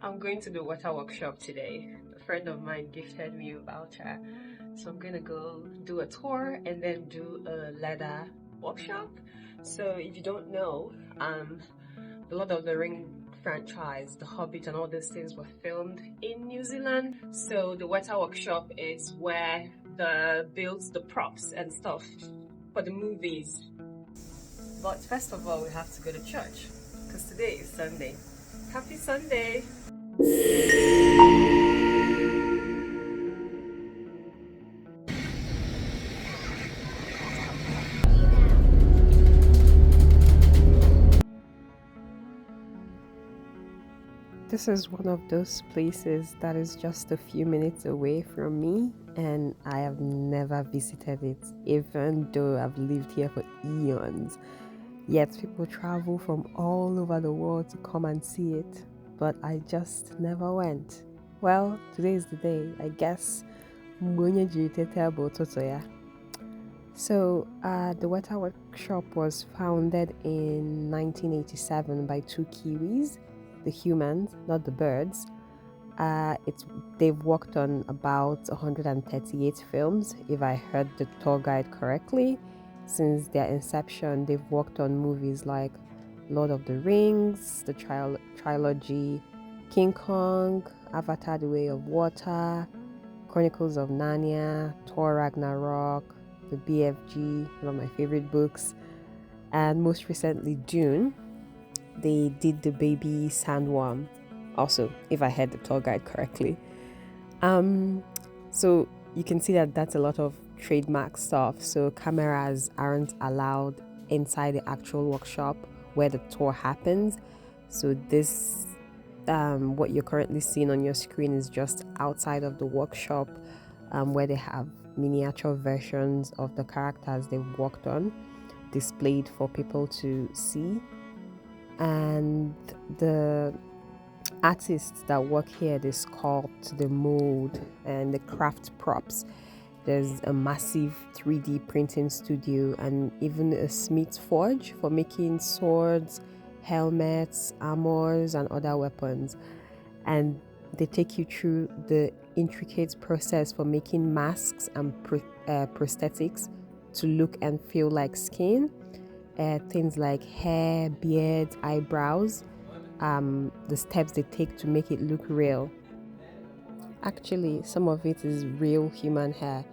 I'm going to the Weta Workshop today. A friend of mine gifted me a voucher. So I'm gonna go do a tour and then do a leather workshop. So if you don't know, the Lord of the Ring franchise, The Hobbit and all those things were filmed in New Zealand. So the Weta Workshop is where the builds the props and stuff for the movies. But first of all, we have to go to church because today is Sunday. Happy Sunday! This is one of those places that is just a few minutes away from me, and I have never visited it, even though I've lived here for eons. Yet people travel from all over the world to come and see it, but I just never went. Well, today is the day, I guess. So, the Weta Workshop was founded in 1987 by two Kiwis, the humans, not the birds. They've worked on about 138 films, if I heard the tour guide correctly. Since their inception, they've worked on movies like Lord of the Rings, the trilogy, King Kong, Avatar: The Way of Water, Chronicles of Narnia, Thor Ragnarok, the BFG, one of my favorite books, and most recently Dune. They did the baby sandworm, also, if I heard the tour guide correctly. So you can see that that's a lot of trademark stuff. So cameras aren't allowed inside the actual workshop where the tour happens. So this, what you're currently seeing on your screen is just outside of the workshop, where they have miniature versions of the characters they've worked on displayed for people to see. And the artists that work here, they sculpt, the mold, and the craft props. There's a massive 3D printing studio and even a smith's forge for making swords, helmets, armors, and other weapons. And they take you through the intricate process for making masks and prosthetics to look and feel like skin. Things like hair, beards, eyebrows, the steps they take to make it look real. Actually, some of it is real human hair,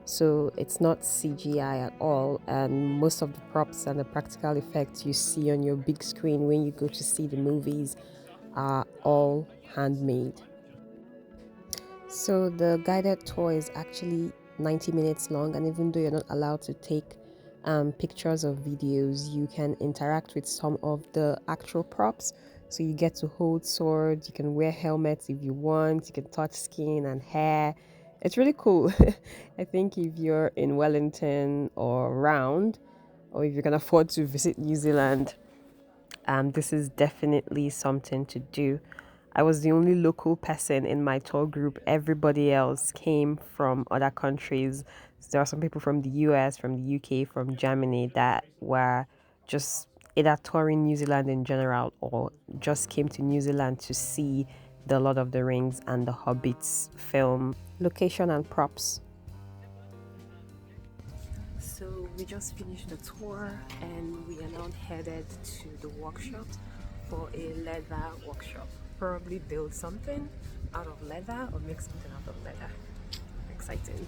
so it's not CGI at all, and most of the props and the practical effects you see on your big screen when you go to see the movies are all handmade. So the guided tour is actually 90 minutes long, and even though you're not allowed to take pictures or videos, you can interact with some of the actual props. So you get to hold swords, you can wear helmets if you want, you can touch skin and hair. It's really cool. I think if you're in Wellington or around, or if you can afford to visit New Zealand, this is definitely something to do. I was the only local person in my tour group. Everybody else came from other countries. So there are some people from the US, from the UK, from Germany that were just either touring New Zealand in general or just came to New Zealand to see the Lord of the Rings and the Hobbits film location and props. So we just finished the tour and we are now headed to the workshop for a leather workshop. Probably build something out of leather or make something out of leather. Exciting.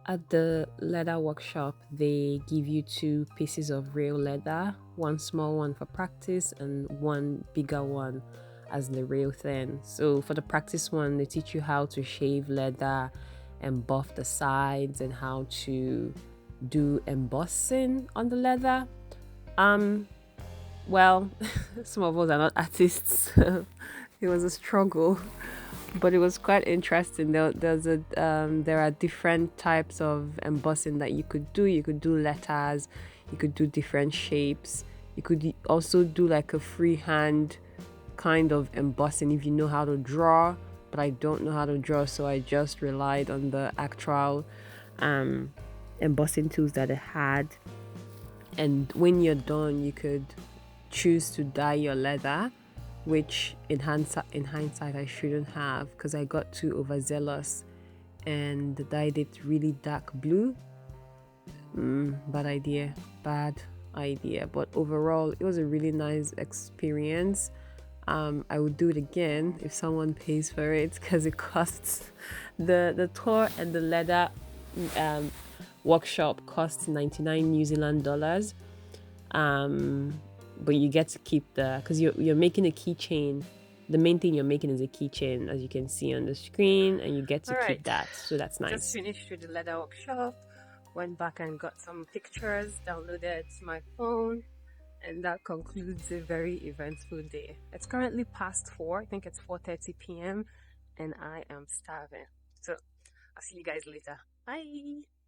At the leather workshop, they give you two pieces of real leather, one small one for practice and one bigger one as the real thing. So for the practice one, they teach you how to shave leather and buff the sides and how to do embossing on the leather. Well, some of us are not artists, so it was a struggle. But it was quite interesting. There are different types of embossing that you could do. You could do letters, you could do different shapes. You could also do like a freehand kind of embossing if you know how to draw, but I don't know how to draw, so I just relied on the actual embossing tools that I had. And when you're done, you could choose to dye your leather, which in hindsight I shouldn't have, because I got too overzealous and dyed it really dark blue. Bad idea. But overall, it was a really nice experience. I would do it again if someone pays for it, because it costs the tour and the leather workshop costs 99 New Zealand dollars. But you get to keep because you're making a keychain. The main thing you're making is a keychain, as you can see on the screen, and you get to keep that. So that's nice. Just finished with the leather workshop. Went back and got some pictures, downloaded to my phone, and that concludes a very eventful day. It's currently past 4. I think it's 4:30 p.m. and I am starving. So I'll see you guys later. Bye.